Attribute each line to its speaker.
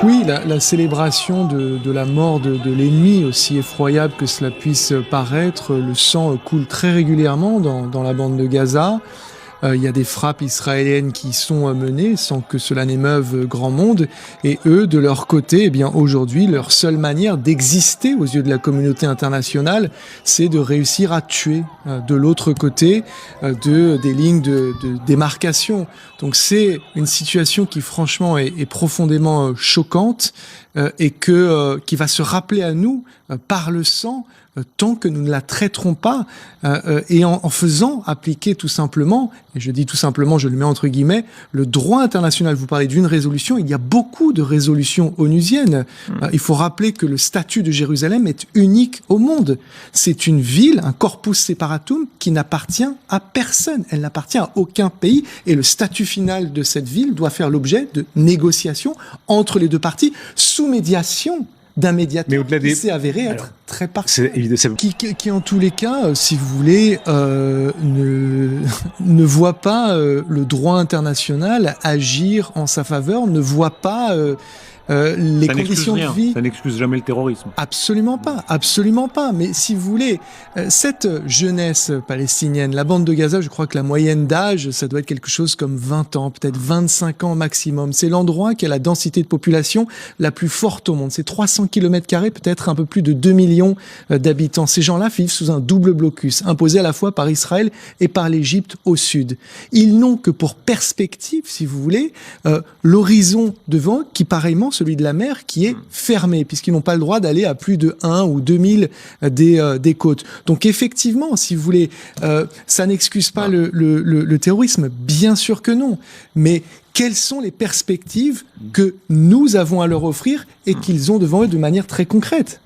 Speaker 1: Oui, la célébration de la mort de l'ennemi, aussi effroyable que cela puisse paraître, le sang coule très régulièrement dans la bande de Gaza. Il y a des frappes israéliennes qui sont menées sans que cela n'émeuve grand monde. Et eux, de leur côté, eh bien aujourd'hui, leur seule manière d'exister aux yeux de la communauté internationale, c'est de réussir à tuer de l'autre côté des lignes de démarcation. Donc c'est une situation qui franchement est profondément choquante et qui va se rappeler à nous par le sang tant que nous ne la traiterons pas et en faisant appliquer tout simplement, et je dis tout simplement, je le mets entre guillemets, le droit international. Vous parlez d'une résolution, il y a beaucoup de résolutions onusiennes. Il faut rappeler que le statut de Jérusalem est unique au monde. C'est une ville, un corpus separatum, qui n'appartient à personne. Elle n'appartient à aucun pays et le statut final de cette ville doit faire l'objet de négociations entre les deux parties sous médiation d'un médiateur qui s'est avéré être très parfait, qui en tous les cas, si vous voulez, ne voit pas le droit international agir en sa faveur, ne voit pas les conditions de vie.
Speaker 2: Ça n'excuse jamais le terrorisme.
Speaker 1: Absolument pas, absolument pas. Mais si vous voulez, cette jeunesse palestinienne, la bande de Gaza, je crois que la moyenne d'âge, ça doit être quelque chose comme 20 ans, peut-être 25 ans maximum. C'est l'endroit qui a la densité de population la plus forte au monde. C'est 300 km², peut-être un peu plus de 2 millions d'habitants. Ces gens-là vivent sous un double blocus, imposé à la fois par Israël et par l'Égypte au sud. Ils n'ont que pour perspective, si vous voulez, l'horizon devant, qui pareillement celui de la mer, qui est fermé, puisqu'ils n'ont pas le droit d'aller à plus de 1 ou 2000 des côtes. Donc effectivement, si vous voulez, ça n'excuse pas le terrorisme, bien sûr que non, mais quelles sont les perspectives que nous avons à leur offrir et qu'ils ont devant eux de manière très concrète ?